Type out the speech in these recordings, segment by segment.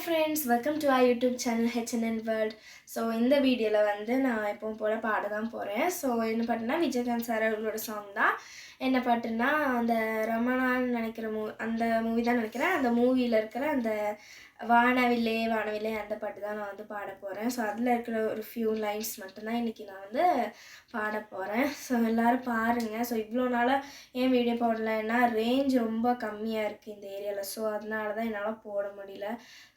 friends, welcome to our YouTube channel HNN World. So இந்த வீடியோல வந்து நான் எப்பவும் போல பாட தான் போறேன். So என்ன பாட்டுனா விஜயகாந்த் சார் அவர்களோட சாங் தான். என்ன பாட்டுனா அந்த ரமணான்னு நினைக்கிற அந்த மூவி தான் நினைக்கிறேன். அந்த மூவில இருக்கிற அந்த வானவில்லே வானவில்லே அந்த பாட்டு தான் நான் வந்து பாட போகிறேன். ஸோ அதில் இருக்கிற ஒரு ஃபியூ லைன்ஸ் மட்டும்தான் இன்றைக்கி நான் வந்து பாட போகிறேன். ஸோ எல்லோரும் பாருங்கள். ஸோ இவ்வளோ நாளாக ஏன் வீடியோ போடலைன்னா ரேஞ்ச் ரொம்ப கம்மியாக இருக்குது இந்த ஏரியாவில். ஸோ அதனால தான் என்னால் போட முடியல.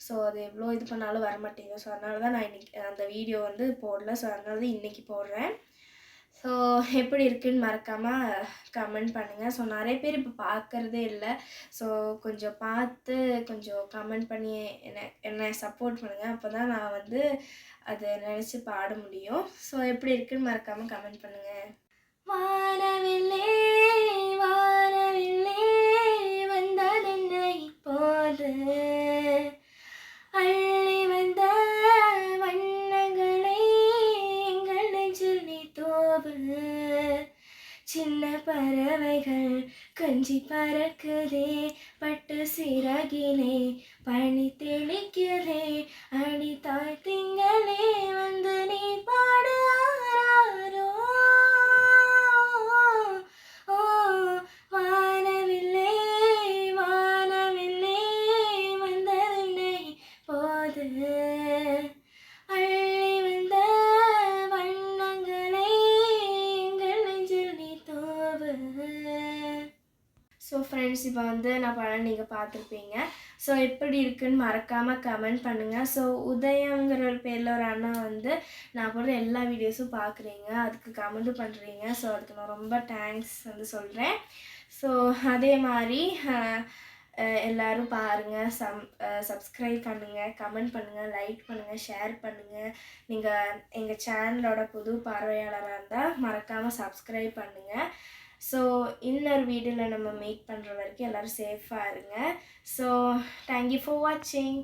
ஸோ அது எவ்வளோ இது பண்ணாலும் வர மாட்டேங்குது. ஸோ அதனால தான் நான் இன்றைக்கி அந்த வீடியோ வந்து போடல. ஸோ அதனால தான் இன்றைக்கி போடுறேன். ஸோ எப்படி இருக்குன்னு மறக்காமல் கமெண்ட் பண்ணுங்கள். ஸோ நிறைய பேர் இப்போ பார்க்குறதே இல்லை. ஸோ கொஞ்சம் பார்த்து கொஞ்சம் கமெண்ட் பண்ணி என்னை சப்போர்ட் பண்ணுங்கள். அப்போ தான் நான் வந்து அதை நினச்சி பாட முடியும். ஸோ எப்படி இருக்குன்னு மறக்காமல் கமெண்ட் பண்ணுங்கள். வானவில்லே வானவில்லே வந்ததென்ன இப்போது அள்ளி வந்த வண்ணங்களை எங்கள் நெஞ்சில் நீ தோவு. சின்ன பறவைகள் கொஞ்சி பறக்குதே பட்டு சிறகிலே பனி தெளிக்குதே அடி தாய் திங்களே வந்து நீ பாடு ஆராரோ. ஓ வானவில்லே வானவில்லே வந்ததென்னை போது அள்ளி வந்த வண்ணங்களை எங்கள் நெஞ்சில் நீ தோவு. ஸோ ஃப்ரெண்ட்ஸ், இப்போ வந்து நான் படம் நீங்கள் பார்த்துருப்பீங்க. ஸோ எப்படி இருக்குன்னு மறக்காமல் கமெண்ட் பண்ணுங்கள். ஸோ உதயங்கிற ஒரு பேரில் ஒரு அண்ணா வந்து நான் போடுற எல்லா வீடியோஸும் பார்க்குறீங்க, அதுக்கு கமெண்ட்டும் பண்ணுறீங்க. ஸோ அதுக்கு நான் ரொம்ப தேங்க்ஸ் வந்து சொல்கிறேன். ஸோ அதே மாதிரி எல்லோரும் பாருங்கள், சப்ஸ்கிரைப் பண்ணுங்கள், கமெண்ட் பண்ணுங்கள், லைக் பண்ணுங்கள், ஷேர் பண்ணுங்கள். நீங்கள் எங்கள் சேனலோட புது பார்வையாளராக இருந்தால் மறக்காமல் சப்ஸ்கிரைப் பண்ணுங்கள். ஸோ இன்னொரு வீடியோவில் நம்ம மீட் பண்ணுற வரைக்கும் எல்லோரும் சேஃபாக இருங்க. ஸோ தேங்க்யூ ஃபார் வாட்சிங்.